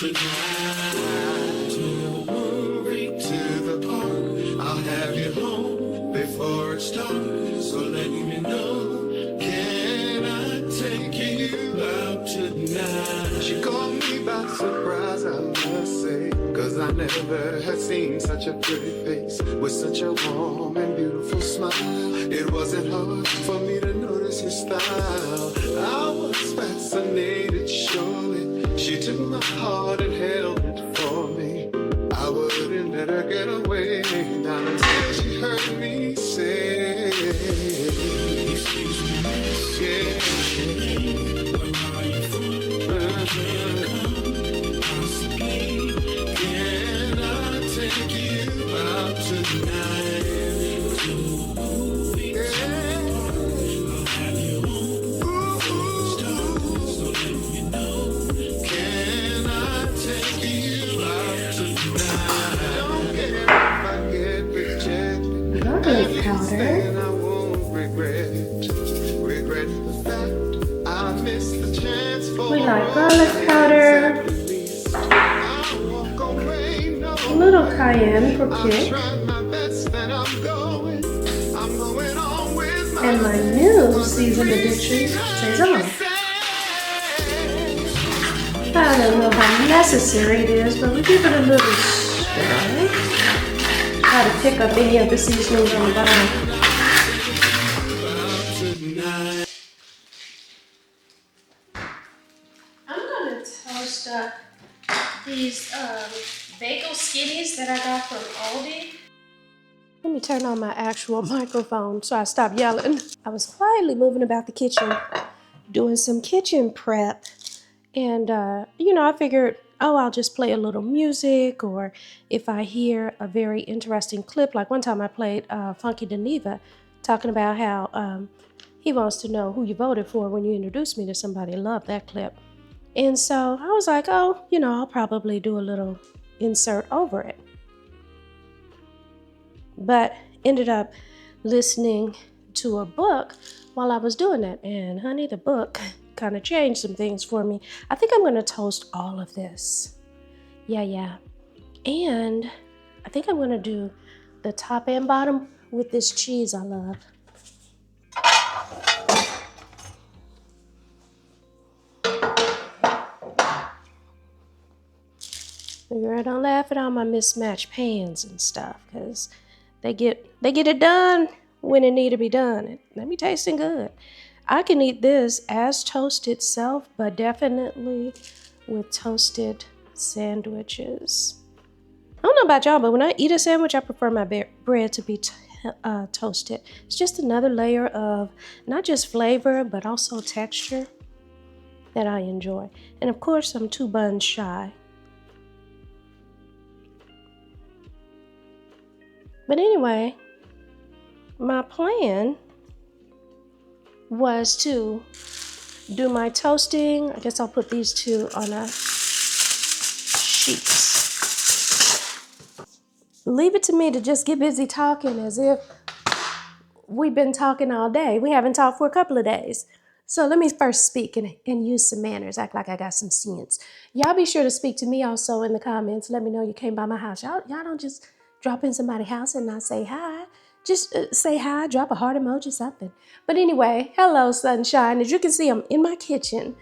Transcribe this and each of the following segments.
tonight. To the movie, to the park. I'll have you home before it starts. So let me know, can I take you out tonight? She caught me by surprise, I must say, 'cause I never had seen such a pretty face with such a warm and beautiful smile. It wasn't hard for me to notice your style. I was fascinated, surely. She took my heart and held it for me. I wouldn't let her get away, not until she heard me say, excuse me, yeah. Where are you from? Possibly, can I take you out tonight? To a movie, I'll have you home. So let me know, can I take you out tonight? Don't care if I get rejected. Lovely powder. And I won't regret the fact I missed the chance for We like garlic powder, a little cayenne for kick, and my new seasoned addiction, Saison. I don't know how necessary it is, but we give it a little stir. Try to pick up any of the seasonings on the bottom. I'm gonna toast up these bagel skinnies that I got from Aldi. Let me turn on my actual microphone so I stop yelling. I was quietly moving about the kitchen, doing some kitchen prep. And, I figured, I'll just play a little music, or if I hear a very interesting clip, like one time I played Funky Deneva talking about how he wants to know who you voted for when you introduced me to somebody. Love that clip. And so I was like, I'll probably do a little insert over it. But ended up listening to a book while I was doing that. And honey, the book kind of changed some things for me. I think I'm going to toast all of this. Yeah. And I think I'm going to do the top and bottom with this cheese I love. Figure I don't laugh at all my mismatched pans and stuff, because they get it done when it need to be done. And let me tasting good. I can eat this as toast itself, but definitely with toasted sandwiches. I don't know about y'all, but when I eat a sandwich, I prefer my bread to be toasted. It's just another layer of not just flavor, but also texture that I enjoy. And of course, I'm 2 buns shy. But anyway, my plan was to do my toasting. I guess I'll put these 2 on a sheet. Leave it to me to just get busy talking as if we've been talking all day. We haven't talked for a couple of days. So let me first speak and use some manners, act like I got some sense. Y'all be sure to speak to me also in the comments. Let me know you came by my house. Y'all don't just drop in somebody's house and not say hi. Just say hi, drop a heart emoji, something. But anyway, hello, sunshine. As you can see, I'm in my kitchen,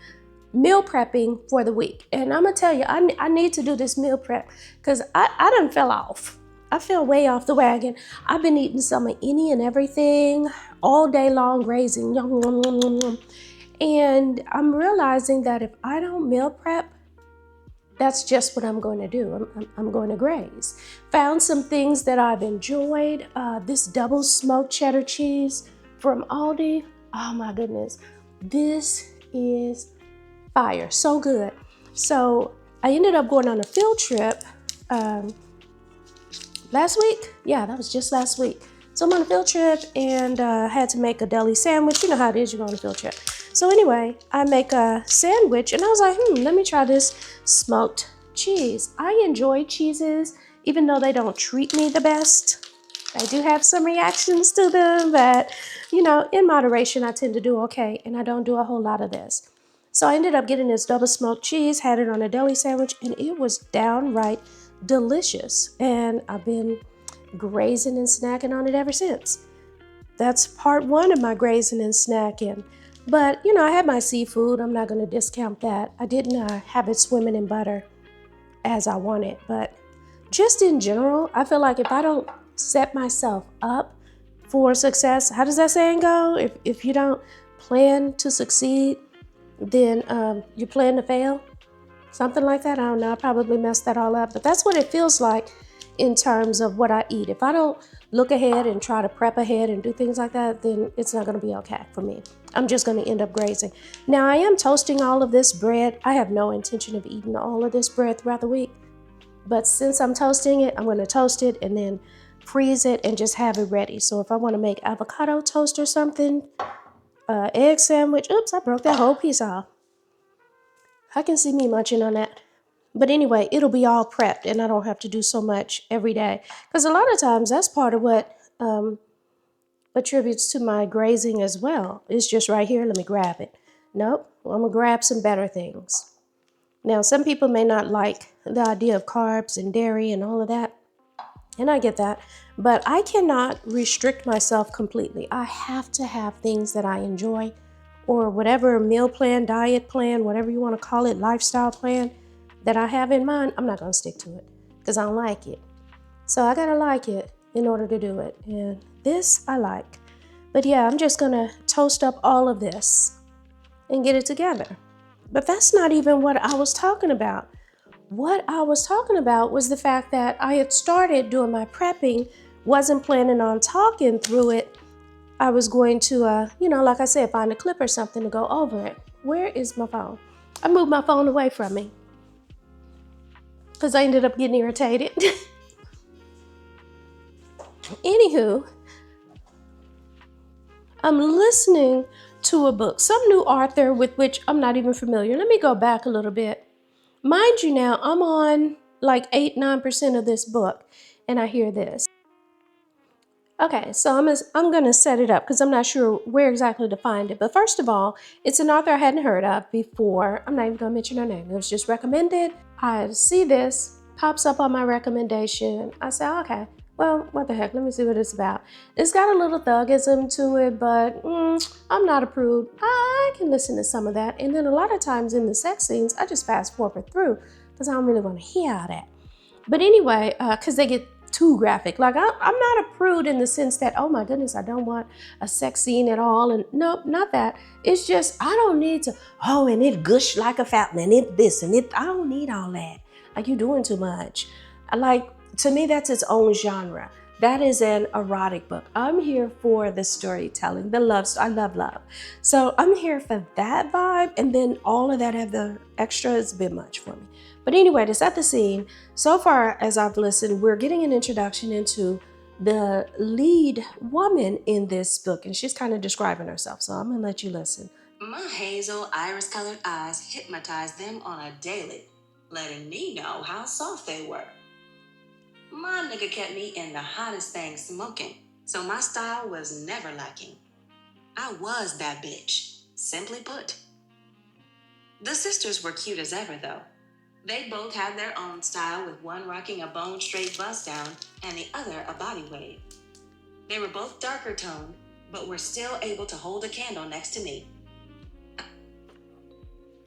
meal prepping for the week. And I'm going to tell you, I need to do this meal prep because I done fell off. I fell way off the wagon. I've been eating some of any and everything all day long, grazing. Yum, yum, yum, yum, yum. And I'm realizing that if I don't meal prep, that's just what I'm going to do. I'm going to graze. Found some things that I've enjoyed. This double smoked cheddar cheese from Aldi. Oh my goodness. This is fire. So good. So I ended up going on a field trip last week. Yeah, that was just last week. So I'm on a field trip and had to make a deli sandwich. You know how it is, you go on a field trip. So anyway, I make a sandwich and I was like, let me try this smoked cheese. I enjoy cheeses, even though they don't treat me the best. I do have some reactions to them, but in moderation, I tend to do okay. And I don't do a whole lot of this. So I ended up getting this double smoked cheese, had it on a deli sandwich, and it was downright delicious. And I've been grazing and snacking on it ever since. That's part one of my grazing and snacking. But, I had my seafood. I'm not going to discount that. I didn't have it swimming in butter as I wanted. But just in general, I feel like if I don't set myself up for success, how does that saying go? If you don't plan to succeed, then you plan to fail. Something like that. I don't know. I probably messed that all up. But that's what it feels like in terms of what I eat. If I don't look ahead and try to prep ahead and do things like that, then it's not going to be okay for me. I'm just going to end up grazing. Now, I am toasting all of this bread. I have no intention of eating all of this bread throughout the week. But since I'm toasting it, I'm going to toast it and then freeze it and just have it ready. So if I want to make avocado toast or something, egg sandwich, oops, I broke that whole piece off. I can see me munching on that. But anyway, it'll be all prepped and I don't have to do so much every day. Because a lot of times that's part of what attributes to my grazing as well. It's just right here. Let me grab it. Nope. Well, I'm going to grab some better things. Now, some people may not like the idea of carbs and dairy and all of that. And I get that. But I cannot restrict myself completely. I have to have things that I enjoy, or whatever meal plan, diet plan, whatever you want to call it, lifestyle plan that I have in mind. I'm not going to stick to it because I don't like it. So I got to like it in order to do it. And this I like. But yeah, I'm just going to toast up all of this and get it together. But that's not even what I was talking about. What I was talking about was the fact that I had started doing my prepping, wasn't planning on talking through it. I was going to, like I said, find a clip or something to go over it. Where is my phone? I moved my phone away from me because I ended up getting irritated. Anywho, I'm listening to a book, some new author with which I'm not even familiar. Let me go back a little bit. Mind you now, I'm on like 8-9% of this book, and I hear this. Okay, so I'm going to set it up because I'm not sure where exactly to find it. But first of all, it's an author I hadn't heard of before. I'm not even going to mention her name. It was just recommended. I see this, pops up on my recommendation. I say, okay, well, what the heck? Let me see what it's about. It's got a little thugism to it, but I'm not a prude. I can listen to some of that. And then a lot of times in the sex scenes, I just fast forward through because I don't really want to hear all that. But anyway, because they get too graphic. Like I'm not a prude in the sense that, oh my goodness, I don't want a sex scene at all. And nope, not that. It's just, I don't need to, and it gush like a fountain and it this and it, I don't need all that. Like you're doing too much. To me, that's its own genre. That is an erotic book. I'm here for the storytelling, the love. I love love. So I'm here for that vibe. And then all of that have the extra is a bit much for me. But anyway, to set the scene, so far as I've listened, we're getting an introduction into the lead woman in this book. And she's kind of describing herself. So I'm going to let you listen. My hazel iris-colored eyes hypnotized them on a daily, letting me know how soft they were. My nigga kept me in the hottest thing smoking, so my style was never lacking. I was that bitch, simply put. The sisters were cute as ever, though. They both had their own style, with one rocking a bone-straight bust down and the other a body wave. They were both darker toned, but were still able to hold a candle next to me.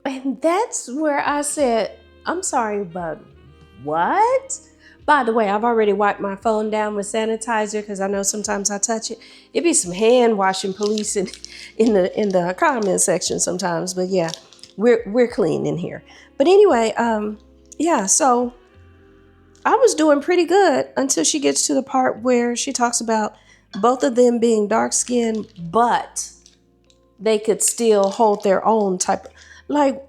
And that's where I said, I'm sorry, but what? By the way, I've already wiped my phone down with sanitizer because I know sometimes I touch it. It'd be some hand washing police in the comment section sometimes. But yeah, we're clean in here. But anyway, so I was doing pretty good until she gets to the part where she talks about both of them being dark skinned, but they could still hold their own type of,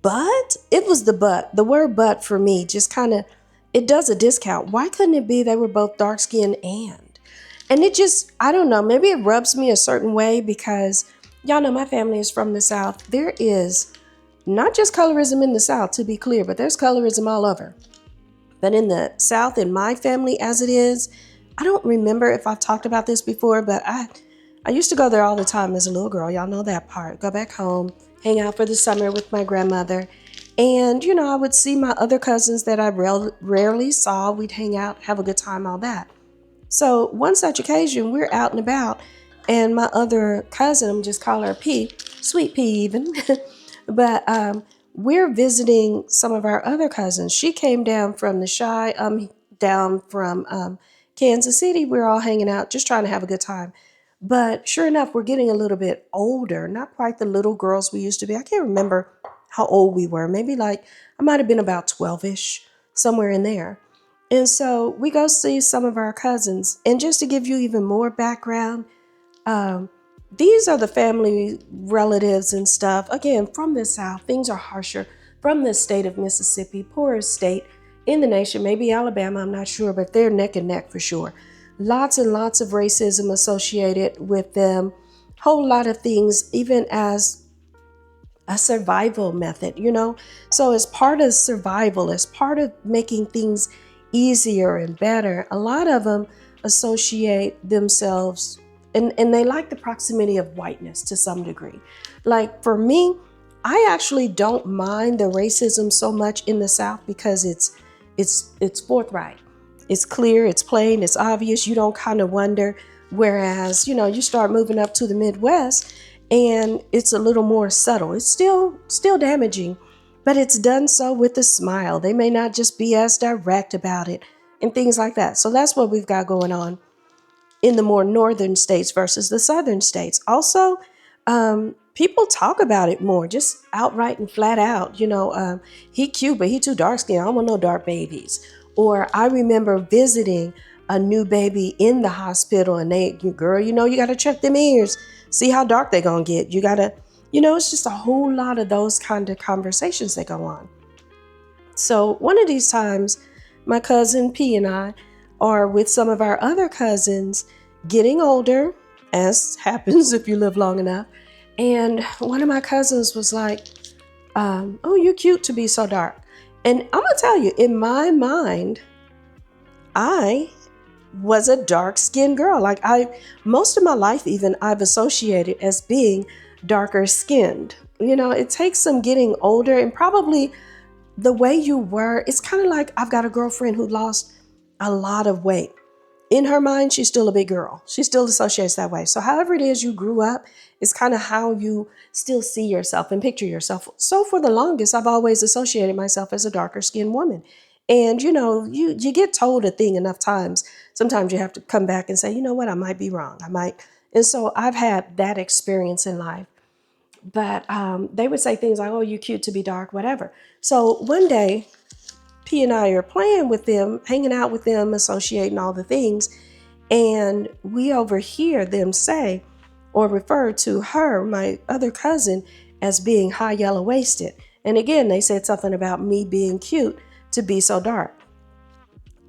but it was the but. The word but for me just kind of, it does a discount. Why couldn't it be they were both dark skinned and it just, I don't know, maybe it rubs me a certain way because y'all know my family is from the South. There is not just colorism in the South, to be clear, but there's colorism all over. But in the South, in my family as it is, I don't remember if I've talked about this before, but I used to go there all the time as a little girl. Y'all know that part. Go back home, hang out for the summer with my grandmother. And, I would see my other cousins that I rarely saw. We'd hang out, have a good time, all that. So one such occasion, we're out and about, and my other cousin, I'm just calling her P, Sweet P even, but we're visiting some of our other cousins. She came down from the Chi, down from Kansas City. We're all hanging out, just trying to have a good time. But sure enough, we're getting a little bit older, not quite the little girls we used to be. I can't remember how old we were. Maybe like, I might have been about 12-ish, somewhere in there. And so we go see some of our cousins. And just to give you even more background, these are the family relatives and stuff. Again, from the South, things are harsher. From the state of Mississippi, poorest state in the nation, maybe Alabama, I'm not sure, but they're neck and neck for sure. Lots and lots of racism associated with them. Whole lot of things, even as a survival method, So as part of survival, as part of making things easier and better, a lot of them associate themselves and they like the proximity of whiteness to some degree. Like for me, I actually don't mind the racism so much in the South because it's forthright. It's clear, it's plain, it's obvious. You don't kind of wonder. Whereas, you start moving up to the Midwest and it's a little more subtle. It's still damaging, but it's done so with a smile. They may not just be as direct about it and things like that. So that's what we've got going on in the more northern states versus the southern states. Also, people talk about it more, just outright and flat out. He cute, but he too dark skinned. I don't want no dark babies. Or I remember visiting a new baby in the hospital and girl, you got to check them ears, see how dark they're going to get. You got to, it's just a whole lot of those kind of conversations that go on. So one of these times, my cousin P and I are with some of our other cousins getting older, as happens if you live long enough. And one of my cousins was like, oh, you're cute to be so dark. And I'm going to tell you, in my mind, I was a dark-skinned girl. Like most of my life even, I've associated as being darker skinned. It takes some getting older and probably the way you were. It's kind of like I've got a girlfriend who lost a lot of weight. In her mind, she's still a big girl. She still associates that way. So however it is you grew up, it's kind of how you still see yourself and picture yourself. So for the longest, I've always associated myself as a darker skinned woman. And, you get told a thing enough times. Sometimes you have to come back and say, you know what, I might be wrong. And so I've had that experience in life. But they would say things like, oh, you're cute to be dark, whatever. So one day, P and I are playing with them, hanging out with them, associating all the things. And we overhear them say or refer to her, my other cousin, as being high yellow waisted. And again, they said something about me being cute to be so dark.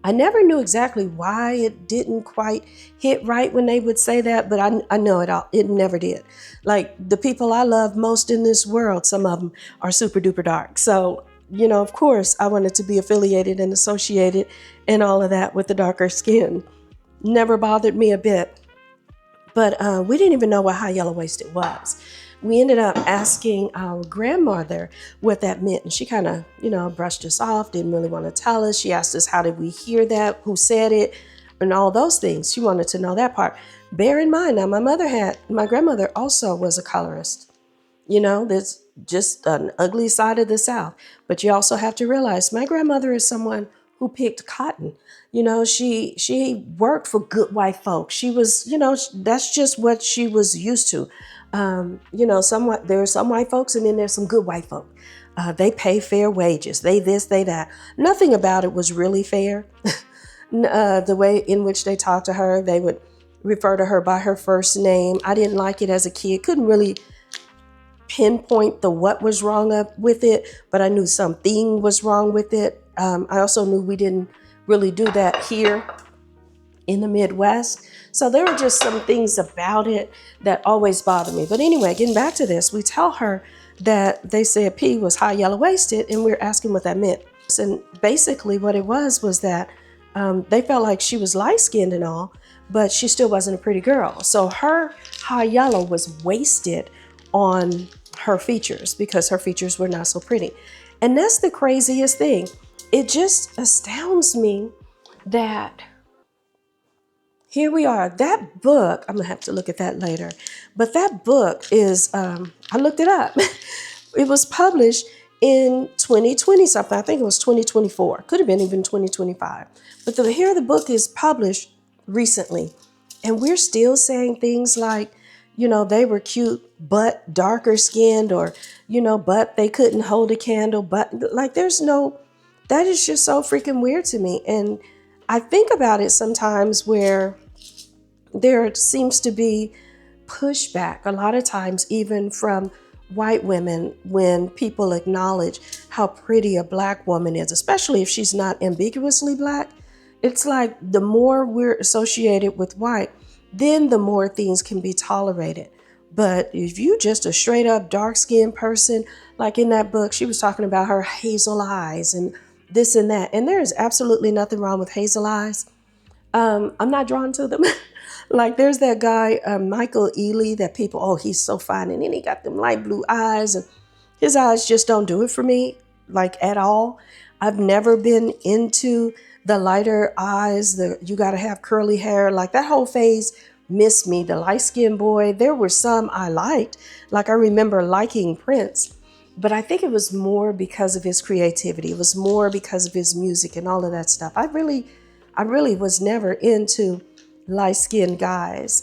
I never knew exactly why it didn't quite hit right when they would say that, but I know it never did. Like the people I love most in this world, some of them are super duper dark. So, of course, I wanted to be affiliated and associated and all of that with the darker skin. Never bothered me a bit. But we didn't even know what high yellow waisted was. We ended up asking our grandmother what that meant. And she kind of, brushed us off, didn't really want to tell us. She asked us, how did we hear that? Who said it? And all those things. She wanted to know that part. Bear in mind, now my grandmother also was a colorist. There's just an ugly side of the South. But you also have to realize my grandmother is someone who picked cotton. She worked for good white folks. She was, that's just what she was used to. Somewhat there are some white folks and then there's some good white folk. They pay fair wages. They this, they that. Nothing about it was really fair. The way in which they talked to her, they would refer to her by her first name. I didn't like it as a kid. Couldn't really pinpoint what was wrong with it, but I knew something was wrong with it. I also knew we didn't really do that here in the Midwest. So there were just some things about it that always bothered me. But anyway, getting back to this, we tell her that they said P was high yellow waisted and we're asking what that meant. And basically what it was that they felt like she was light skinned and all, but she still wasn't a pretty girl. So her high yellow was wasted on her features because her features were not so pretty. And that's the craziest thing. It just astounds me that here we are. That book, I'm gonna have to look at that later, but that book is, I looked it up. It was published in 2020 something. I think it was 2024. Could have been even 2025. But here the book is published recently. And we're still saying things like, they were cute, but darker skinned, or, but they couldn't hold a candle. But like, that is just so freaking weird to me. And I think about it sometimes where there seems to be pushback a lot of times, even from white women, when people acknowledge how pretty a black woman is, especially if she's not ambiguously black. It's like the more we're associated with white, then the more things can be tolerated. But if you just a straight up dark skinned person, like in that book, she was talking about her hazel eyes and this and that. And there is absolutely nothing wrong with hazel eyes. I'm not drawn to them. Like there's that guy, Michael Ealy, that people, oh, he's so fine. And then he got them light blue eyes, and his eyes just don't do it for me, like at all. I've never been into the lighter eyes, you got to have curly hair, like that whole phase missed me. The light skinned boy, there were some I liked. Like I remember liking Prince, but I think it was more because of his creativity. It was more because of his music and all of that stuff. I really was never into light-skinned guys.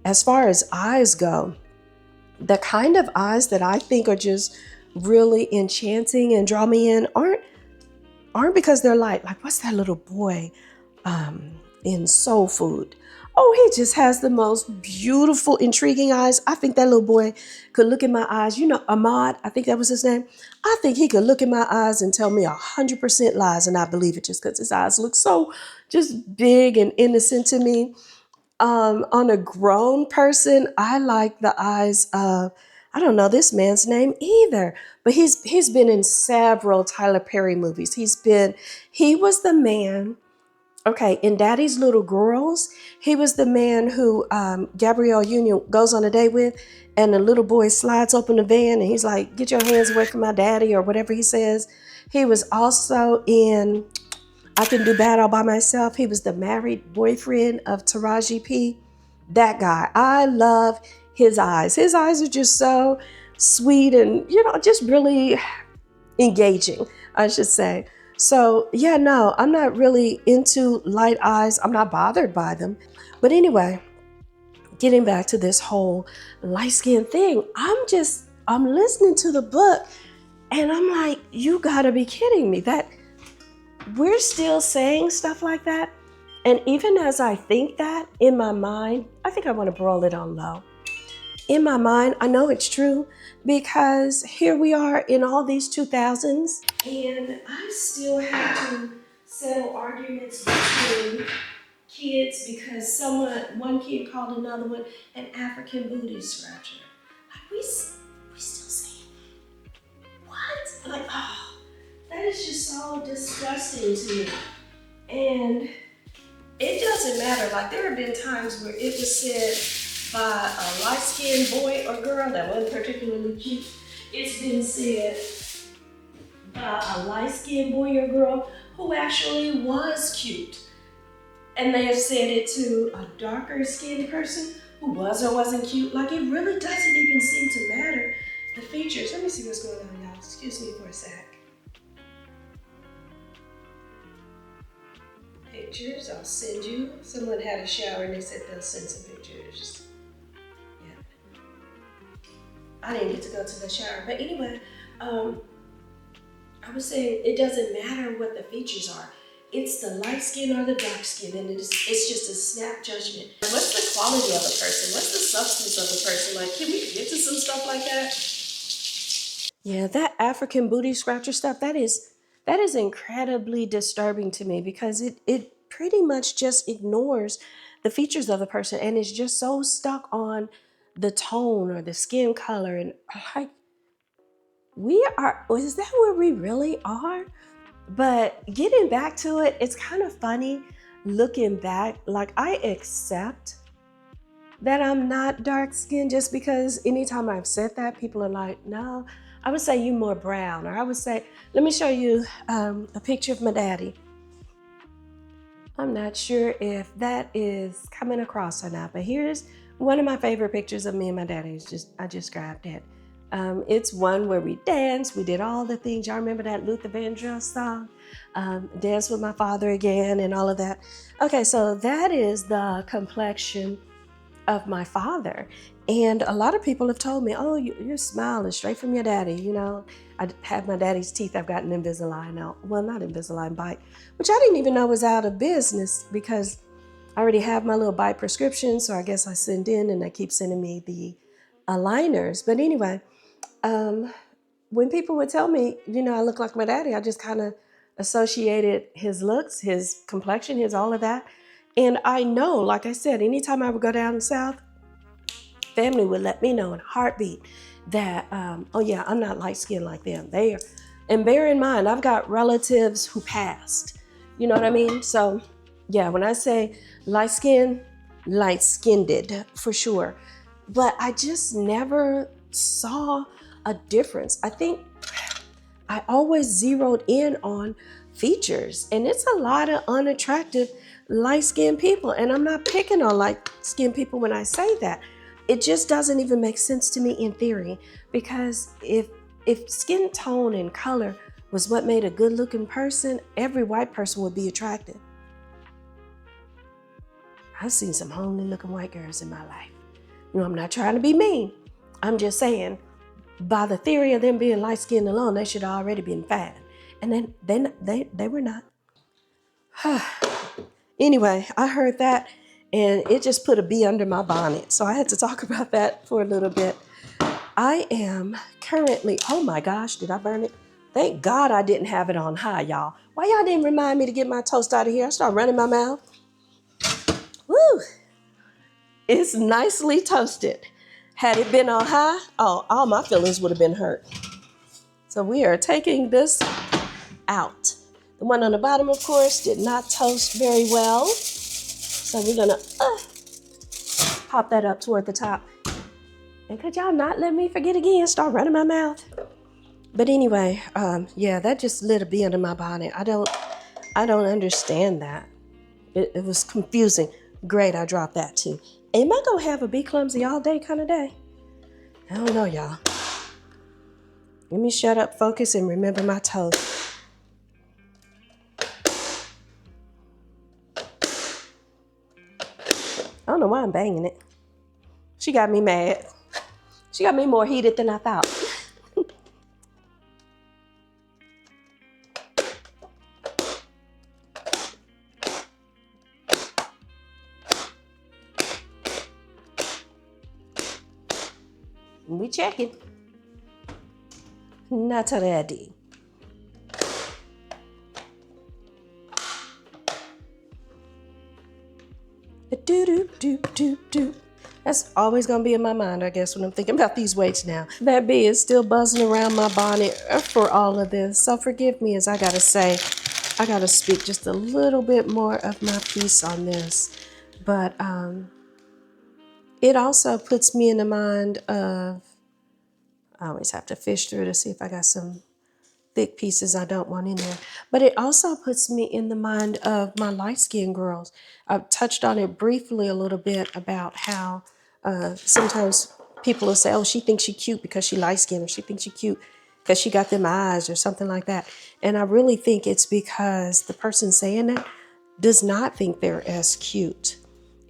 As far as eyes go, the kind of eyes that I think are just really enchanting and draw me in aren't because they're light. Like, what's that little boy in Soul Food? Oh, he just has the most beautiful, intriguing eyes. I think that little boy could look in my eyes. Ahmad, I think that was his name. I think he could look in my eyes and tell me 100% lies, and I believe it just because his eyes look so just big and innocent to me. On a grown person, I like the eyes of, I don't know this man's name either, but he's been in several Tyler Perry movies. He was the man. Okay, in Daddy's Little Girls, he was the man who Gabrielle Union goes on a date with, and the little boy slides open the van and he's like, "Get your hands away from my daddy," or whatever he says. He was also in I Can Do Bad All By Myself. He was the married boyfriend of Taraji P. That guy, I love his eyes. His eyes are just so sweet and, just really engaging, I should say. So yeah, no, I'm not really into light eyes. I'm not bothered by them. But anyway, getting back to this whole light skin thing, I'm listening to the book and I'm like, you gotta be kidding me that we're still saying stuff like that. And even as I think that in my mind, I think I want to broil it on low. In my mind, I know it's true because here we are in all these 2000s and I still have to settle arguments between kids because one kid called another one an African booty scratcher. Like we still say what? Like, oh, that is just so disgusting to me. And it doesn't matter. Like there have been times where it was said by a light-skinned boy or girl that wasn't particularly cute. It's been said by a light-skinned boy or girl who actually was cute. And they have said it to a darker-skinned person who was or wasn't cute. Like it really doesn't even seem to matter. The features. Let me see what's going on, y'all. Excuse me for a sec. Pictures, I'll send you. Someone had a shower and they said they'll send some pictures. Yeah. I didn't get to go to the shower. But anyway, I was saying it doesn't matter what the features are. It's the light skin or the dark skin, and it's just a snap judgment. What's the quality of a person? What's the substance of a person? Like, can we get to some stuff like that? Yeah, that African booty scratcher stuff, that is incredibly disturbing to me because it pretty much just ignores the features of the person and is just so stuck on the tone or the skin color. And like, is that where we really are? But getting back to it, it's kind of funny looking back. Like I accept that I'm not dark skinned just because anytime I've said that, people are like, no, I would say you more brown. Or I would say, let me show you a picture of my daddy. I'm not sure if that is coming across or not, but here's one of my favorite pictures of me and my daddy. I just grabbed it. It's one where we danced. We did all the things. Y'all remember that Luther Vandross song? Dance with my father again and all of that. Okay, so that is the complexion of my father. And a lot of people have told me, oh, your smile is straight from your daddy. You know, I have my daddy's teeth. I've gotten Invisalign out. Well, not Invisalign, bite, which I didn't even know was out of business because I already have my little bite prescription. So I guess I send in and they keep sending me the aligners. But anyway, when people would tell me, you know, I look like my daddy, I just kind of associated his looks, his complexion, his all of that. And I know, like I said, anytime I would go down south, family would let me know in a heartbeat that, oh yeah, I'm not light skinned like them. They are. And bear in mind, I've got relatives who passed. You know what I mean? So yeah, when I say light skinned for sure. But I just never saw a difference. I think I always zeroed in on features, and it's a lot of unattractive light-skinned people. And I'm not picking on light-skinned people when I say that. It just doesn't even make sense to me in theory, because if skin tone and color was what made a good-looking person, every white person would be attractive. I've seen some homely-looking white girls in my life. You know, I'm not trying to be mean. I'm just saying, by the theory of them being light-skinned alone, they should have already been fine. And then they were not. Anyway, I heard that and it just put a bee under my bonnet. So I had to talk about that for a little bit. I am currently, oh my gosh, did I burn it? Thank God I didn't have it on high, y'all. Why y'all didn't remind me to get my toast out of here? I started running my mouth. Woo! It's nicely toasted. Had it been on high, oh, all my feelings would have been hurt. So we are taking this out. The one on the bottom, of course, did not toast very well. So we're gonna pop that up toward the top. And could y'all not let me forget again, start running my mouth? But anyway, yeah, that just lit a bee under my bonnet. I don't understand that. It was confusing. Great, I dropped that too. Am I gonna have a be clumsy all day kind of day? I don't know, y'all. Let me shut up, focus, and remember my toast. I don't know why I'm banging it. She got me mad. She got me more heated than I thought. We checking. Not ready. Do. That's always gonna be in my mind, I guess, when I'm thinking about these weights now. That bee is still buzzing around my bonnet for all of this. So forgive me as I gotta speak just a little bit more of my piece on this. But it also puts me in the mind of, I always have to fish through to see if I got some thick pieces I don't want in there. But it also puts me in the mind of my light-skinned girls. I've touched on it briefly a little bit about how sometimes people will say, oh, she thinks she's cute because she light-skinned, or she thinks she's cute because she got them eyes or something like that. And I really think it's because the person saying that does not think they're as cute.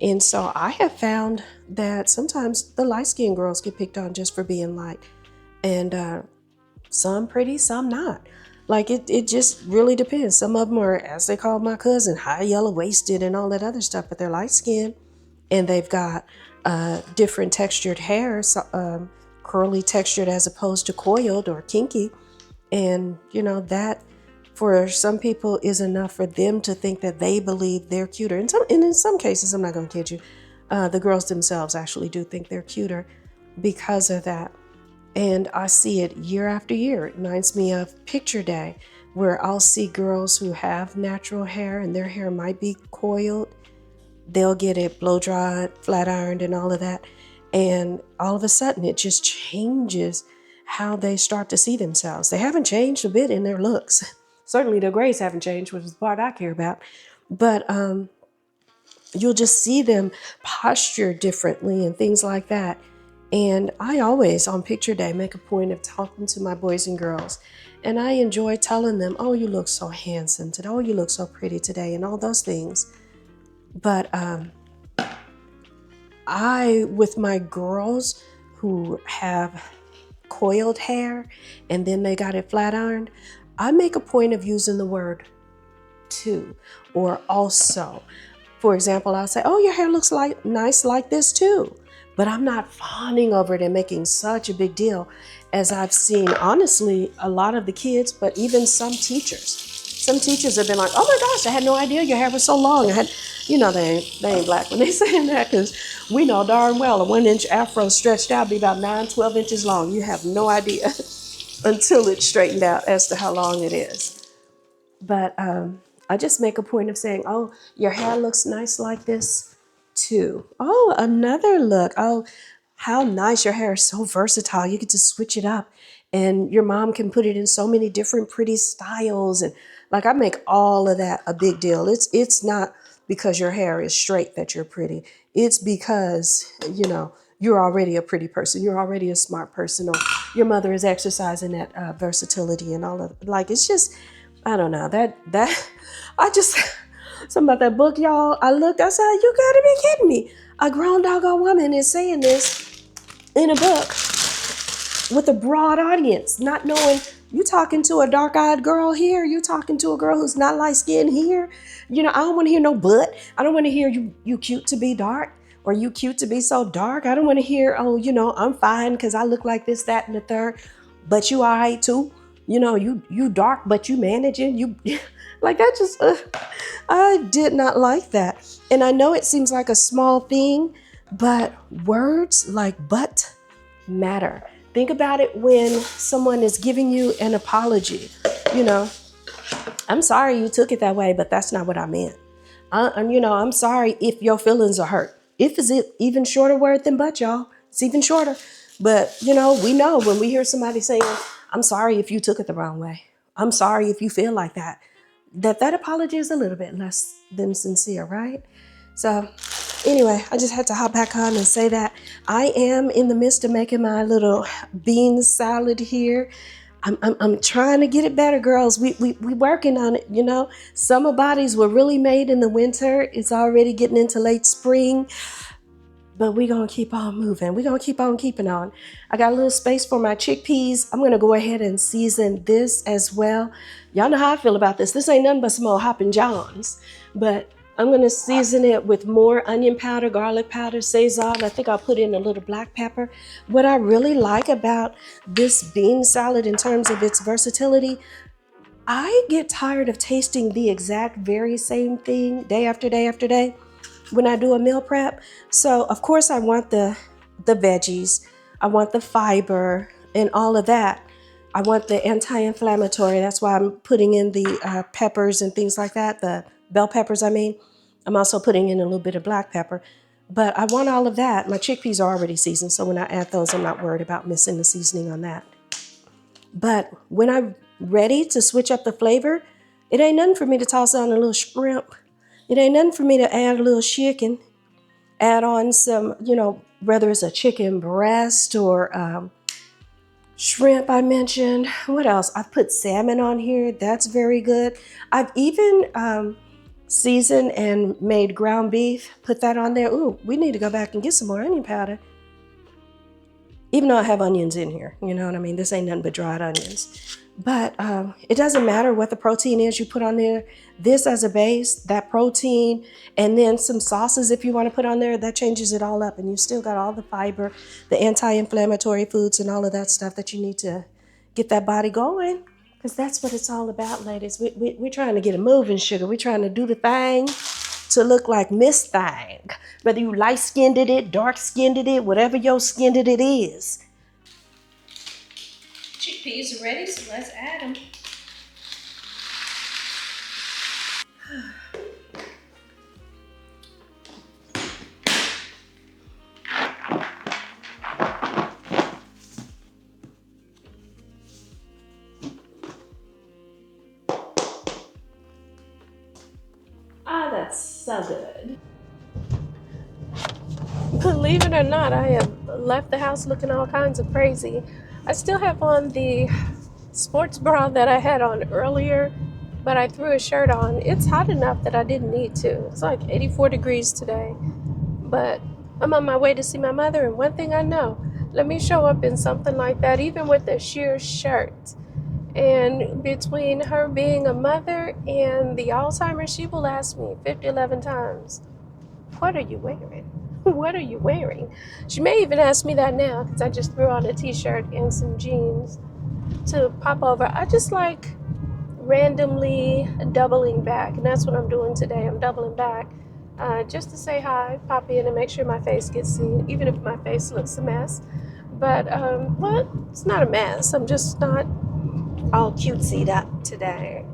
And so I have found that sometimes the light-skinned girls get picked on just for being light. And some pretty, some not. Like it just really depends. Some of them are, as they call my cousin, high yellow waisted and all that other stuff, but they're light skinned and they've got different textured hair, curly textured as opposed to coiled or kinky. And you know, that for some people is enough for them to think that they believe they're cuter. And in some cases, I'm not gonna kid you, the girls themselves actually do think they're cuter because of that. And I see it year after year. It reminds me of picture day, where I'll see girls who have natural hair and their hair might be coiled, they'll get it blow dried, flat ironed, and all of that. And all of a sudden, it just changes how they start to see themselves. They haven't changed a bit in their looks. Certainly, their grades haven't changed, which is the part I care about. But you'll just see them posture differently and things like that. And I always, on picture day, make a point of talking to my boys and girls. And I enjoy telling them, oh, you look so handsome today. Oh, you look so pretty today, and all those things. But with my girls who have coiled hair and then they got it flat ironed, I make a point of using the word too or also. For example, I'll say, oh, your hair looks like nice like this too. But I'm not fawning over it and making such a big deal, as I've seen, honestly, a lot of the kids, but even some teachers. Some teachers have been like, oh my gosh, I had no idea your hair was so long. They ain't black when they saying that, because we know darn well a 1-inch afro stretched out be about 9-12 inches long. You have no idea until it's straightened out as to how long it is. But I just make a point of saying, oh, your hair looks nice like this too. Oh, another look. Oh, how nice. Your hair is so versatile. You get to switch it up. And your mom can put it in so many different pretty styles. And like, I make all of that a big deal. It's not because your hair is straight that you're pretty. It's because, you're already a pretty person. You're already a smart person. Or your mother is exercising that versatility and all of like, it's just, I don't know, I just, something about that book, y'all. I said, you gotta be kidding me. A grown doggone woman is saying this in a book with a broad audience, not knowing you talking to a dark-eyed girl here. You talking to a girl who's not light-skinned here. I don't want to hear no butt. I don't want to hear you cute to be dark, or you cute to be so dark. I don't want to hear, oh, I'm fine because I look like this, that, and the third. But you all right too. You dark, but you managing. You like that. Just I did not like that. And I know it seems like a small thing, but words like "but" matter. Think about it when someone is giving you an apology. I'm sorry you took it that way, but that's not what I meant. I'm sorry if your feelings are hurt. If is it even shorter word than "but," y'all. It's even shorter. But we know when we hear somebody saying, I'm sorry if you took it the wrong way. I'm sorry if you feel like that. That apology is a little bit less than sincere, right? So anyway, I just had to hop back on and say that I am in the midst of making my little bean salad here. I'm trying to get it better, girls. We working on it, Summer bodies were really made in the winter. It's already getting into late spring. But we're going to keep on moving. We're going to keep on keeping on. I got a little space for my chickpeas. I'm going to go ahead and season this as well. Y'all know how I feel about this. This ain't nothing but some old Hoppin' Johns. But I'm going to season it with more onion powder, garlic powder, Sazon. I think I'll put in a little black pepper. What I really like about this bean salad in terms of its versatility, I get tired of tasting the exact very same thing day after day after day when I do a meal prep. So of course I want the veggies, I want the fiber and all of that. I want the anti-inflammatory. That's why I'm putting in the peppers and things like that, the bell peppers I mean. I'm also putting in a little bit of black pepper. But I want all of that. My chickpeas are already seasoned, so when I add those, I'm not worried about missing the seasoning on that. But when I'm ready to switch up the flavor, it ain't nothing for me to toss on a little shrimp. It ain't nothing for me to add a little chicken, add on some, whether it's a chicken breast or shrimp I mentioned. What else? I've put salmon on here. That's very good. I've even seasoned and made ground beef, put that on there. Ooh, we need to go back and get some more onion powder. Even though I have onions in here, you know what I mean? This ain't nothing but dried onions. But it doesn't matter what the protein is you put on there. This as a base, that protein, and then some sauces if you want to put on there, that changes it all up. And you still got all the fiber, the anti-inflammatory foods, and all of that stuff that you need to get that body going. Because that's what it's all about, ladies. We're trying to get it moving, sugar. We're trying to do the thing to look like Miss Thing. Whether you light-skinned it, dark-skinned it, whatever your skinned it is. Chickpeas are ready, so let's add them. that's so good. Believe it or not, I have left the house looking all kinds of crazy. I still have on the sports bra that I had on earlier, but I threw a shirt on. It's hot enough that I didn't need to. It's like 84 degrees today, but I'm on my way to see my mother, and one thing I know, let me show up in something like that, even with a sheer shirt. And between her being a mother and the Alzheimer's, she will ask me 50, 11 times, what are you wearing? What are you wearing? She may even ask me that now because I just threw on a t-shirt and some jeans to pop over. I just like randomly doubling back, and that's what I'm doing today. I'm doubling back just to say hi, pop in, and make sure my face gets seen, even if my face looks a mess. But, well, it's not a mess. I'm just not all cutesy today.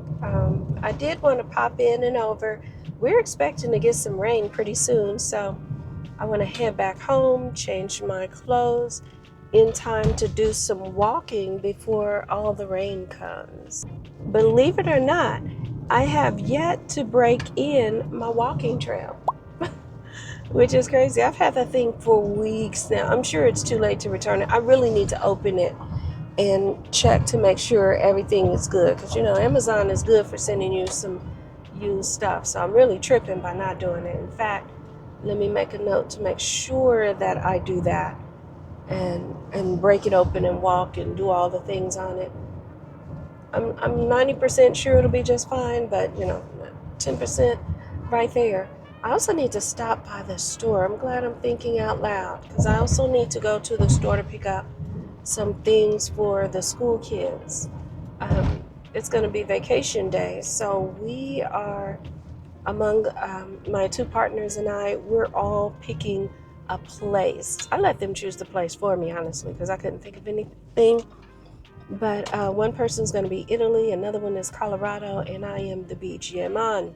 I did want to pop in and over. We're expecting to get some rain pretty soon, so I want to head back home, change my clothes in time to do some walking before all the rain comes. Believe it or not, I have yet to break in my walking trail, which is crazy. I've had that thing for weeks now. I'm sure it's too late to return it. I really need to open it and check to make sure everything is good, because Amazon is good for sending you some used stuff, so I'm really tripping by not doing it. In fact, let me make a note to make sure that I do that and break it open and walk and do all the things on it. I'm 90% sure it'll be just fine, but 10% right there. I also need to stop by the store. I'm glad I'm thinking out loud, because I also need to go to the store to pick up some things for the school kids. It's going to be vacation day, so we are among my two partners and I, we're all picking a place. I let them choose the place for me, honestly, because I couldn't think of anything. But one person's going to be Italy, another one is Colorado, and I am the beach, Yemen.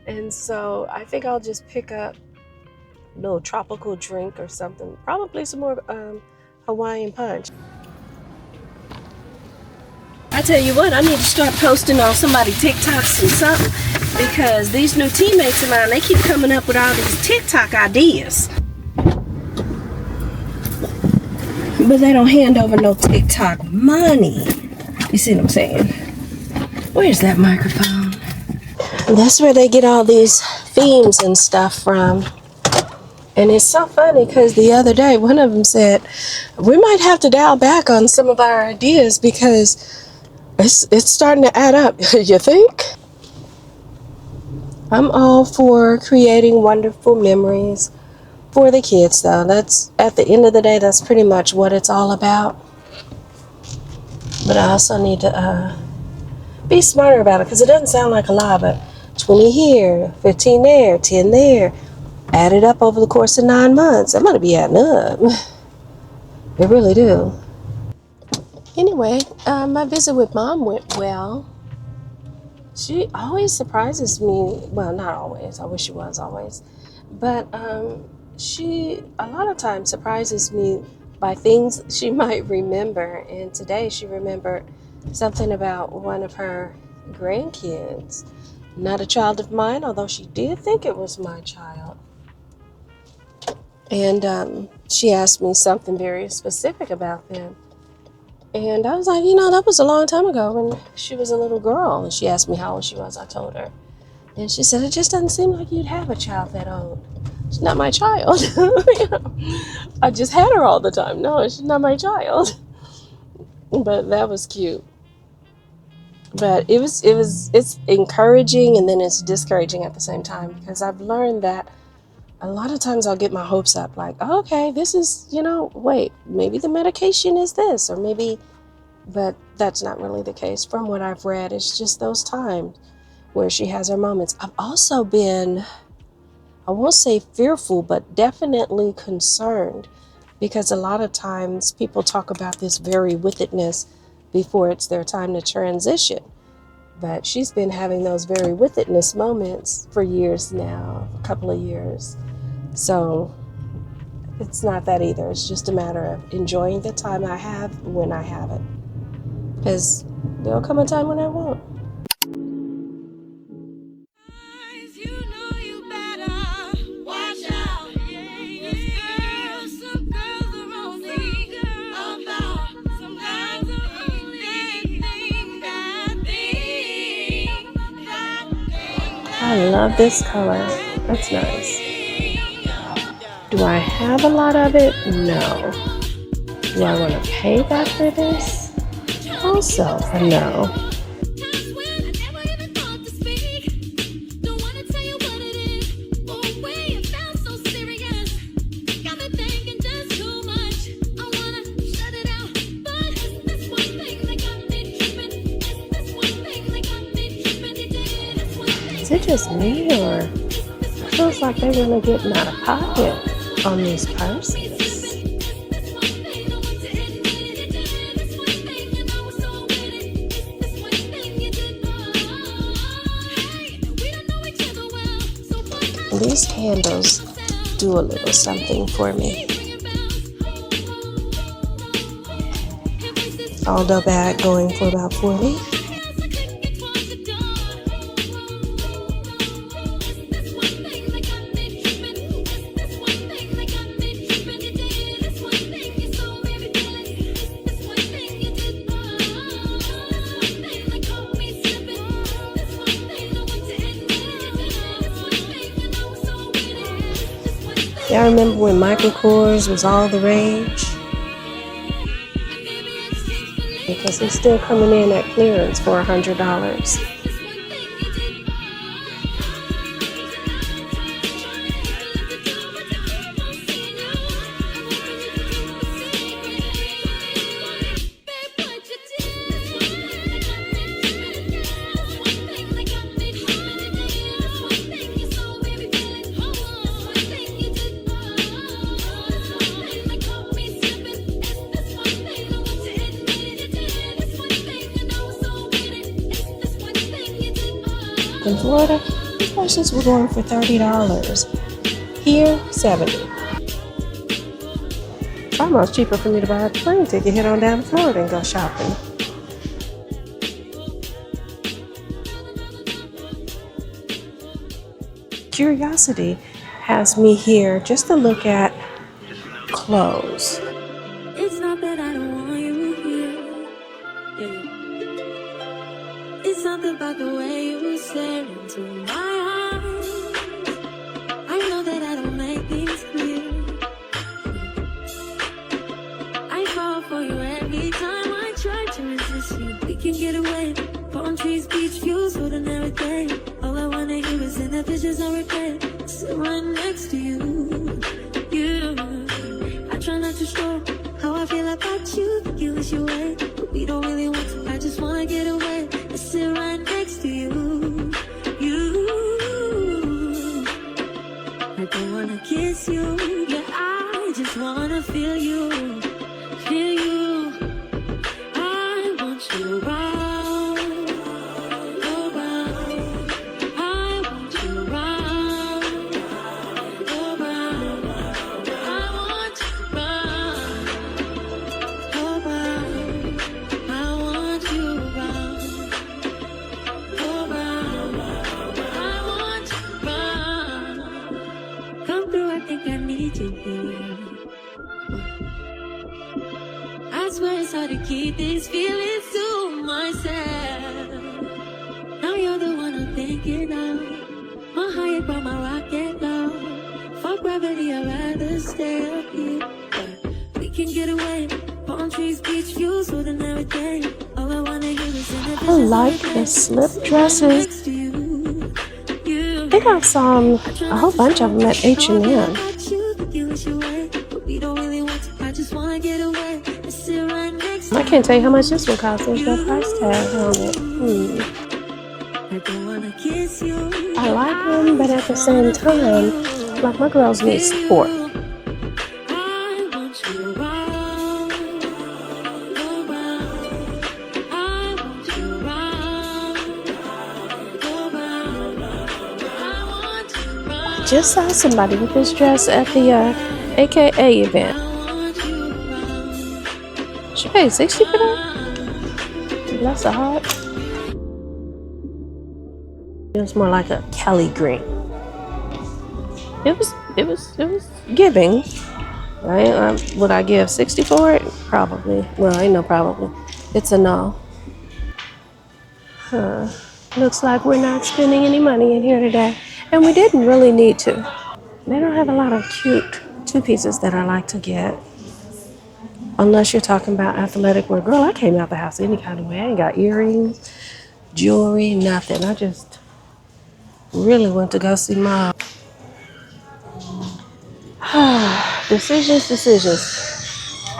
And so I think I'll just pick up a little tropical drink or something, probably some more Hawaiian punch. I tell you what, I need to start posting on somebody's TikToks and something, because these new teammates of mine, they keep coming up with all these TikTok ideas. But they don't hand over no TikTok money. You see what I'm saying? Where's that microphone? And that's where they get all these themes and stuff from. And it's so funny because the other day, one of them said, we might have to dial back on some of our ideas because it's starting to add up. You think? I'm all for creating wonderful memories for the kids, though. That's, at the end of the day, that's pretty much what it's all about. But I also need to be smarter about it, because it doesn't sound like a lot, but 20 here, 15 there, 10 there, added up over the course of 9 months. I'm going to be adding up. It really do. Anyway, my visit with Mom went well. She always surprises me. Well, not always. I wish she was always. But she, a lot of times, surprises me by things she might remember. And today she remembered something about one of her grandkids. Not a child of mine, although she did think it was my child. And she asked me something very specific about them. And I was like, that was a long time ago when she was a little girl. And she asked me how old she was. I told her. And she said, it just doesn't seem like you'd have a child that old. She's not my child. I just had her all the time. No, she's not my child. But that was cute. But it's encouraging, and then it's discouraging at the same time, because I've learned that a lot of times I'll get my hopes up, like, oh, okay, this is, wait, maybe the medication is this, or maybe, but that's not really the case from what I've read. It's just those times where she has her moments. I've also been, I won't say fearful, but definitely concerned, because a lot of times people talk about this very withedness before it's their time to transition. But she's been having those very withedness moments for years now, a couple of years. So it's not that either. It's just a matter of enjoying the time I have when I have it. Because there'll come a time when I won't. You know you I love this color. That's nice. Do I have a lot of it? No. Do I want to pay that for this? Also a no. Is it just me, or it feels like they're really getting out of pocket on these purses? These candles do a little something for me. Aldo bag going for about 40. Y'all remember when Michael Kors was all the rage? Because he's still coming in at clearance for $100. In Florida, these purses were going for $30. Here, $70. It's almost cheaper for me to buy a plane ticket, head on down to Florida and go shopping. Curiosity has me here just to look at clothes. It's not that I don't want you here. Yeah. It's something about the way you stare into my eyes. I know that I don't make things clear. I fall for you every time I try to resist you. We can get away. Palm trees, beach views, food and everything. All I wanna hear is in the pictures I replay. Sit right next to you. I try not to show how I feel about you. Think you wish you away, but we don't really want to. I just wanna get away and sit right next to you. I don't wanna kiss you. Yeah, I just wanna feel you. Feel you. I want you around. Around. I want you around. Around. I want you around. Around. I want you around. Around. I want you around. Come through, I think I need you here. I swear it's hard to keep these feelings to myself. Now you're the one I'm thinking of. My heart brought my rocket down. Fuck gravity, I'd rather stay up here. But we can get away. Palm trees, beach views, food and everything. All I wanna hear is in the I like the slip dresses. next to you. I think I saw a whole bunch of them at H&M. I can't tell you how much this one costs. There's no price tag on it. I like them, but at the same time, like my girls need support. Just saw somebody with this dress at the AKA event. She paid $60 for that? Bless her heart. It was more like a Kelly green. It was giving. Would I give 60 for it? Probably. Well, ain't no probably. It's a no. Looks like we're not spending any money in here today. And we didn't really need to. They don't have a lot of cute two pieces that I like to get. Unless you're talking about athletic wear. Girl, I came out the house any kind of way. I ain't got earrings, jewelry, nothing. I just really went to go see Mom. Decisions.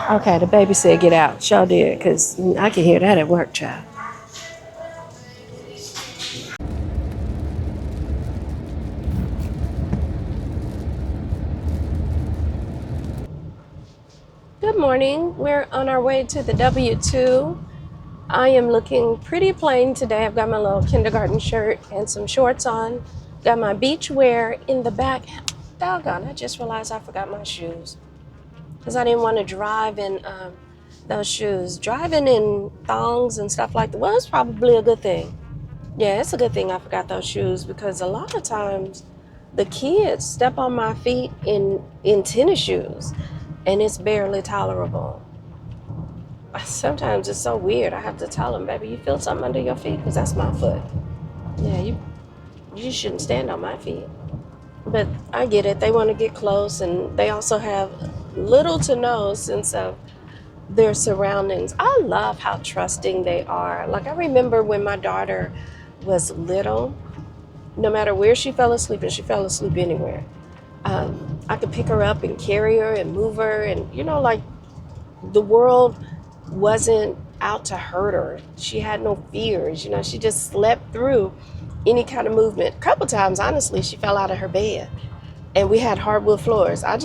Okay, the baby said get out. Sure did, because I can hear that at work, child. Good morning. We're on our way to the W2. I am looking pretty plain today. I've got my little kindergarten shirt and some shorts on. Got my beach wear in the back. Doggone, I just realized I forgot my shoes. Because I didn't want to drive in those shoes. Driving in thongs and stuff like that was probably a good thing. Yeah, it's a good thing I forgot those shoes because a lot of times the kids step on my feet in tennis shoes and it's barely tolerable. Sometimes it's so weird. I have to tell them, baby, you feel something under your feet? Because that's my foot. Yeah, you shouldn't stand on my feet. But I get it. They want to get close and they also have little to no sense of their surroundings. I love how trusting they are. Like I remember when my daughter was little, no matter where she fell asleep, and she fell asleep anywhere, I could pick her up and carry her and move her. And, like the world wasn't out to hurt her. She had no fears. She just slept through any kind of movement. A couple times, honestly, she fell out of her bed. And we had hardwood floors. I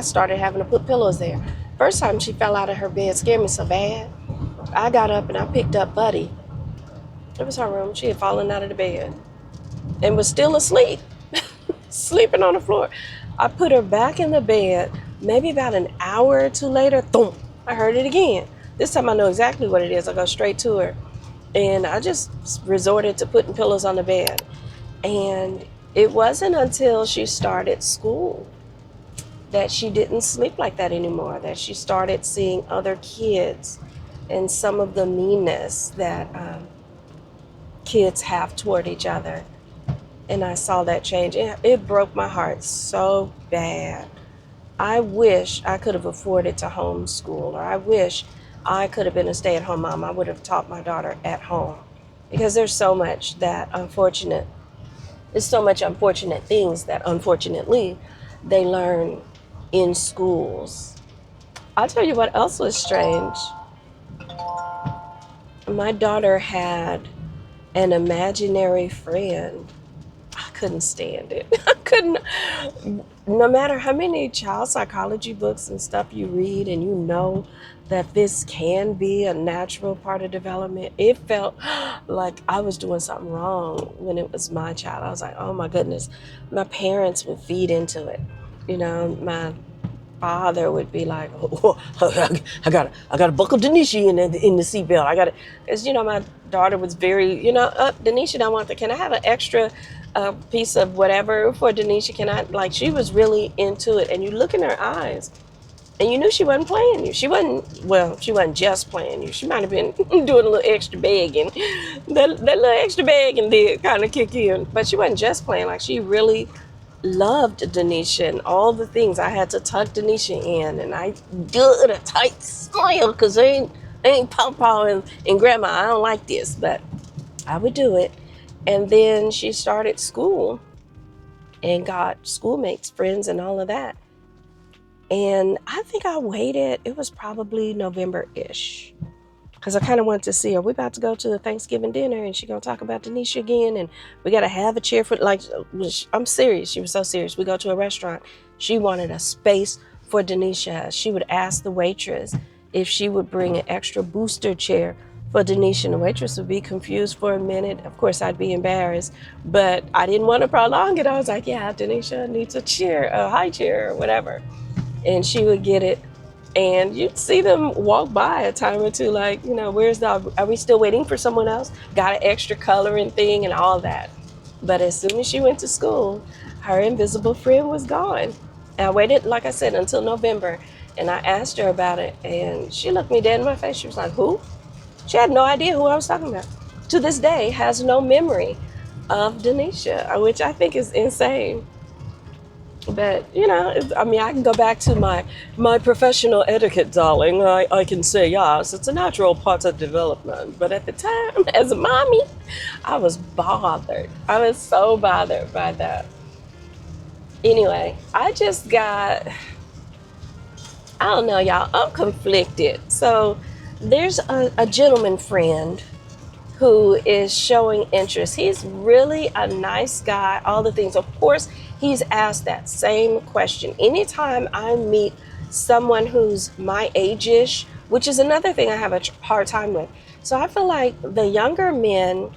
started having to put pillows there. First time she fell out of her bed scared me so bad. I got up and I picked up Buddy. It was her room. She had fallen out of the bed and was still asleep, sleeping on the floor. I put her back in the bed. Maybe about an hour or two later, thump, I heard it again. This time I know exactly what it is. I go straight to her. And I just resorted to putting pillows on the bed. And it wasn't until she started school that she didn't sleep like that anymore, that she started seeing other kids and some of the meanness that kids have toward each other. And I saw that change. It broke my heart so bad. I wish I could have afforded to homeschool, or I wish I could have been a stay-at-home mom. I would have taught my daughter at home because there's so much unfortunate things that unfortunately they learn in schools. I'll tell you what else was strange. My daughter had an imaginary friend. I couldn't stand it. I couldn't. No matter how many child psychology books and stuff you read and you know that this can be a natural part of development, it felt like I was doing something wrong when it was my child. I was like, oh my goodness. My parents would feed into it. My father would be like, oh, I got to buckle Denisha in the seatbelt. I got to, because my daughter was very, Denisha don't want that. Can I have an extra piece of whatever for Denisha? Can I, she was really into it. And you look in her eyes and you knew she wasn't playing you. She wasn't just playing you. She might have been doing a little extra begging. That little extra begging did kind of kick in, but she wasn't just playing. Like she really loved Denisha and all the things. I had to tuck Denisha in and I did a tight smile because I ain't Pawpaw and Grandma. I don't like this, but I would do it. And then she started school and got schoolmates, friends, and all of that. And I think I waited, it was probably November-ish, because I kind of wanted to see, are we about to go to the Thanksgiving dinner and she gonna talk about Denisha again? And we gotta have a chair for, I'm serious. She was so serious. We go to a restaurant. She wanted a space for Denisha. She would ask the waitress if she would bring an extra booster chair for Denisha. And the waitress would be confused for a minute. Of course, I'd be embarrassed, but I didn't want to prolong it. I was like, yeah, Denisha needs a chair, a high chair or whatever. And she would get it. And you'd see them walk by a time or two, like, are we still waiting for someone else? Got an extra coloring thing and all that. But as soon as she went to school, her invisible friend was gone. And I waited, like I said, until November. And I asked her about it. And she looked me dead in my face. She was like, who? She had no idea who I was talking about. to this day has no memory of Denisha, which I think is insane. But I mean, I can go back to my professional etiquette, darling. I can say yes, it's a natural part of development. But at the time, as a mommy, I was bothered. I was so bothered by that. Anyway, I just got, I don't know, y'all. I'm conflicted. So there's a gentleman friend who is showing interest. He's really a nice guy, all the things. Of course, he's asked that same question. Anytime I meet someone who's my age-ish, which is another thing I have a hard time with. So I feel like the younger men,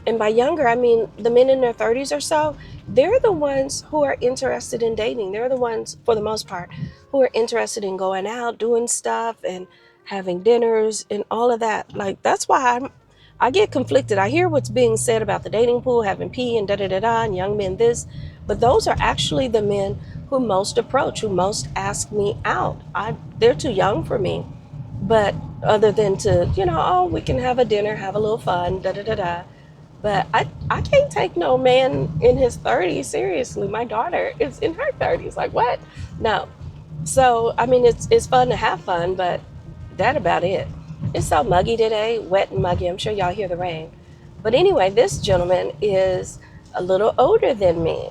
and by younger, I mean the men in their 30s or so, they're the ones who are interested in dating. They're the ones, for the most part, who are interested in going out, doing stuff, and having dinners and all of that. Like, that's why I get conflicted. I hear what's being said about the dating pool, having pee and da-da-da-da, and young men this, but those are actually the men who most approach, who most ask me out. They're too young for me, but other than to, oh, we can have a dinner, have a little fun, da-da-da-da. But I can't take no man in his 30s seriously. My daughter is in her 30s. Like, what? No. So, I mean, it's fun to have fun, but that about it. It's so muggy today, wet and muggy. I'm sure y'all hear the rain. But anyway, this gentleman is a little older than me.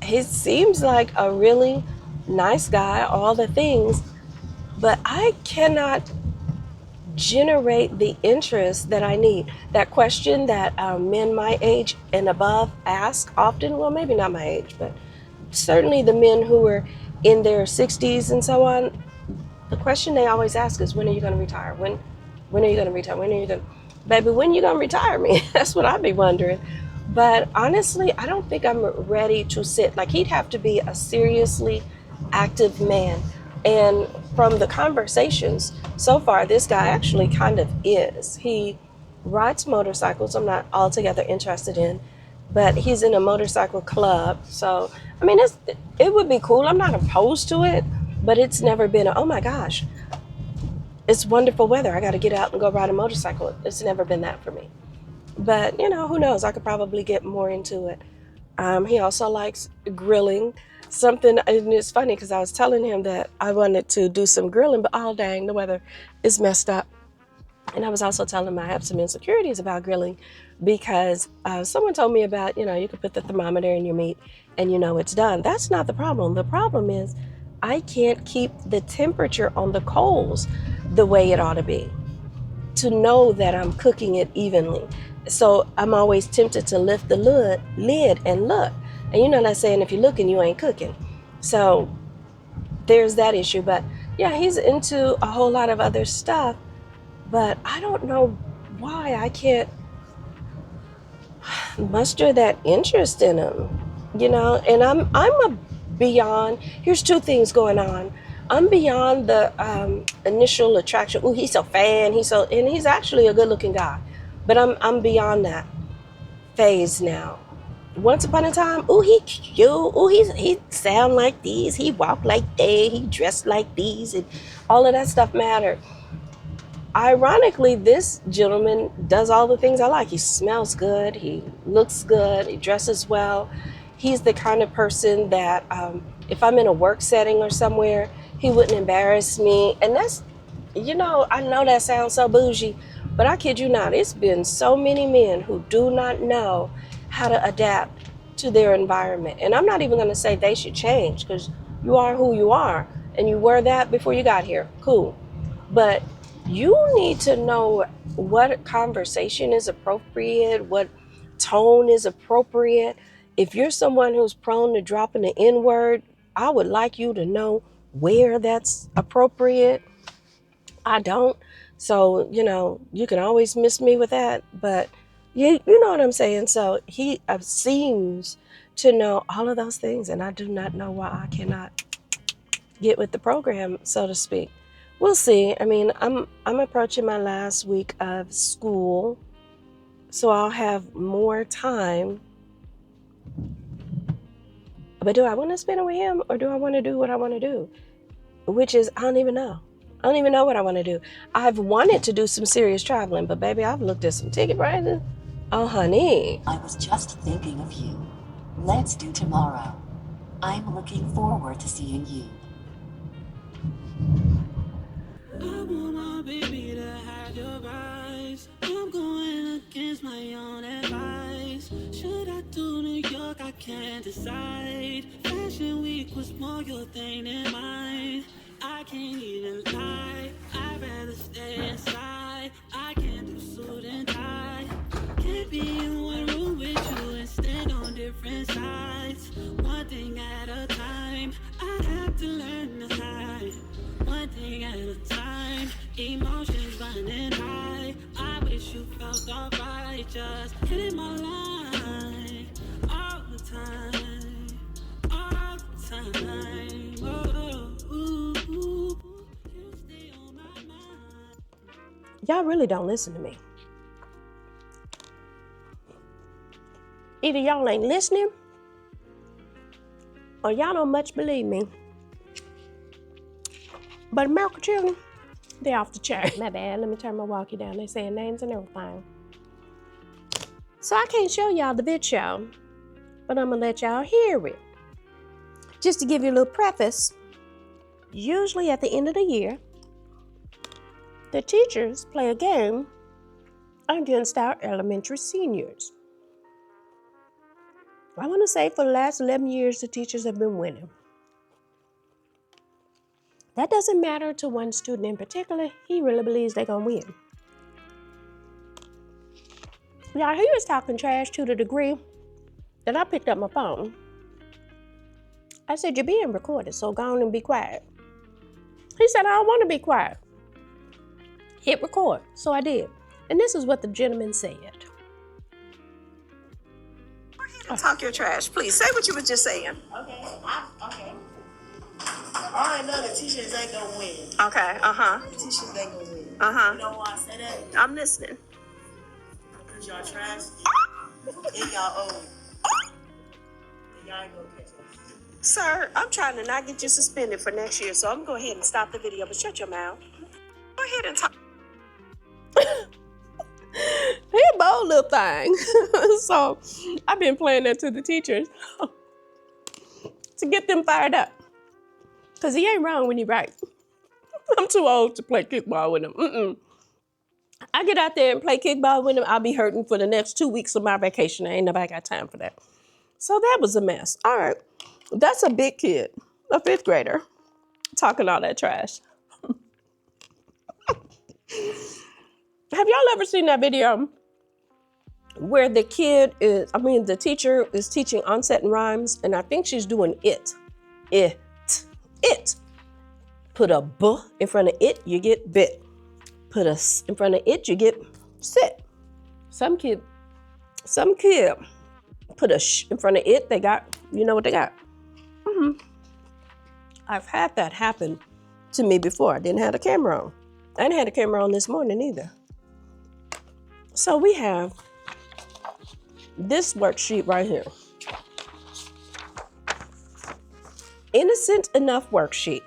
He seems like a really nice guy, all the things, but I cannot generate the interest that I need. That question that men my age and above ask often, well, maybe not my age, but certainly the men who are in their 60s and so on, the question they always ask is, when are you going to retire? When are you going to retire? When are you going to, baby, when are you going to retire me? That's what I'd be wondering. But honestly, I don't think I'm ready to sit. Like, he'd have to be a seriously active man. And from the conversations so far, this guy actually kind of is. He rides motorcycles, I'm not altogether interested in, but he's in a motorcycle club. So, I mean, it would be cool. I'm not opposed to it, but it's never been oh my gosh, it's wonderful weather, I got to get out and go ride a motorcycle. It's never been that for me. But, who knows? I could probably get more into it. He also likes grilling. Something, and it's funny because I was telling him that I wanted to do some grilling, but oh dang, the weather is messed up. And I was also telling him I have some insecurities about grilling because someone told me about, you could put the thermometer in your meat and it's done. That's not the problem. The problem is I can't keep the temperature on the coals the way it ought to be to know that I'm cooking it evenly. So I'm always tempted to lift the lid and look. And not saying if you're looking, you ain't cooking. So there's that issue. But yeah, he's into a whole lot of other stuff. But I don't know why I can't muster that interest in him. And I'm a beyond. Here's two things going on. I'm beyond the initial attraction. Oh, he's so fan. And he's actually a good-looking guy. But I'm beyond that phase now. Once upon a time, oh, he cute. Oh, he sound like these. He walk like they. He dressed like these, and all of that stuff mattered. Ironically, this gentleman does all the things I like. He smells good. He looks good. He dresses well. He's the kind of person that if I'm in a work setting or somewhere, he wouldn't embarrass me. And that's, I know that sounds so bougie, but I kid you not, it's been so many men who do not know how to adapt to their environment. And I'm not even going to say they should change, because you are who you are, and you were that before you got here. Cool. But you need to know what conversation is appropriate, what tone is appropriate. If you're someone who's prone to dropping the N-word, I would like you to know where that's appropriate. I don't. So, you can always miss me with that, but you know what I'm saying? So he seems to know all of those things, and I do not know why I cannot get with the program, so to speak. We'll see. I mean, I'm approaching my last week of school, so I'll have more time. But do I want to spend it with him, or do I want to do what I want to do? Which is, I don't even know. I don't even know what I want to do. I've wanted to do some serious traveling, but baby, I've looked at some ticket prices. Oh, honey. I was just thinking of you. Let's do tomorrow. I'm looking forward to seeing you. I want my baby to have your eyes. I'm going against my own advice. Should I do New York? I can't decide. Fashion week was more your thing than mine. I can't even lie. I'd rather stay inside. I can't do suit and tie. Can't be in one room with you and stand on different sides. One thing at a time. I have to learn to hide. One thing at a time, emotions running high. I wish you felt alright, just hitting my line all the time, all the time. Oh, ooh, ooh, you stay on my mind. Y'all really don't listen to me. Either y'all ain't listening, or y'all don't much believe me. But American children, they off the chain. My bad, let me turn my walkie down. They saying names and everything. So I can't show y'all the vid show, but I'm gonna let y'all hear it. Just to give you a little preface, usually at the end of the year, the teachers play a game against our elementary seniors. I wanna say for the last 11 years, the teachers have been winning. That doesn't matter to one student in particular. He really believes they're gonna win. Y'all, he was talking trash to the degree that I picked up my phone. I said, you're being recorded, so go on and be quiet. He said, I don't want to be quiet. Hit record. So I did. And this is what the gentleman said. Go ahead and talk your trash, please. Say what you were just saying. Okay. I already know the teachers ain't gonna win. Okay, The teachers ain't gonna win. You know why I say that? I'm listening. Because y'all trash and y'all old. And y'all ain't gonna catch us. Sir, I'm trying to not get you suspended for next year, so I'm gonna go ahead and stop the video, but shut your mouth. Go ahead and talk. He a bold little thing. So I've been playing that to the teachers to get them fired up. Because he ain't wrong when he right. I'm too old to play kickball with him. I get out there and play kickball with him, I'll be hurting for the next 2 weeks of my vacation. Ain't nobody got time for that. So that was a mess. All right, that's a big kid, a 5th grader, talking all that trash. Have y'all ever seen that video where the teacher is teaching onset and rhymes, and I think she's doing it. Put a B in front of it, you get bit. Put a S in front of it, you get sit. Some kid put a sh in front of it, they got, you know what they got. I've had that happen to me before. I didn't have the camera on. I didn't have the camera on this morning either. So we have this worksheet right here. Innocent enough worksheet.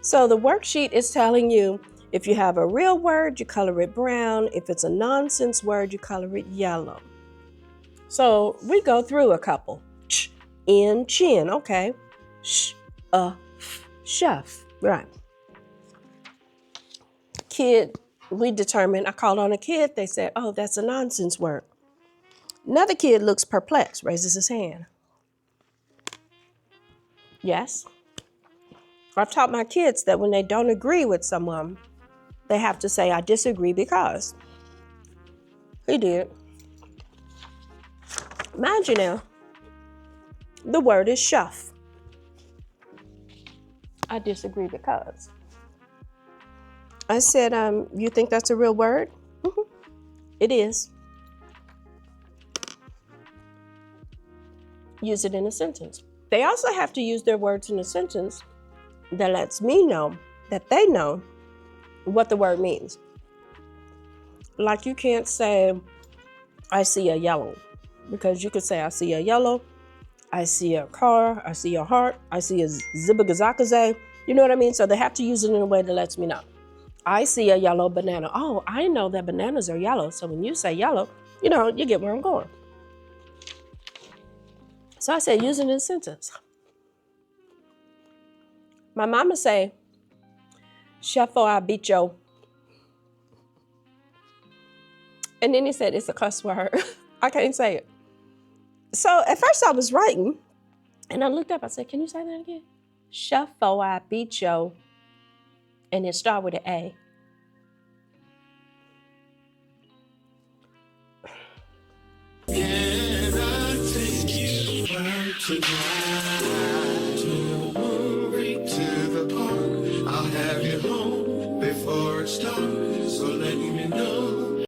So the worksheet is telling you if you have a real word, you color it brown. If it's a nonsense word, you color it yellow. So we go through a couple. Ch, in, chin, okay. Sh, f, chef, right. Kid, we determined, I called on a kid, they said, oh, that's a nonsense word. Another kid looks perplexed, raises his hand. Yes. I've taught my kids that when they don't agree with someone, they have to say, I disagree because. He did. Mind you now, the word is chef. I disagree because. I said, you think that's a real word? It is. Use it in a sentence. They also have to use their words in a sentence that lets me know that they know what the word means. Like you can't say, I see a yellow, because you could say, I see a yellow, I see a car, I see a heart, I see a zibagazakaze. You know what I mean? So they have to use it in a way that lets me know. I see a yellow banana. Oh, I know that bananas are yellow. So when you say yellow, you get where I'm going. So I said, use it in a sentence. My mama say, chef, I beat yo. And then he said, it's a cuss word. I can't say it. So at first I was writing, and I looked up. I said, can you say that again? Chef, I beat yo. And it started with an A. Can I take you out tonight? To a movie, to the park. I'll have you home before it's dark.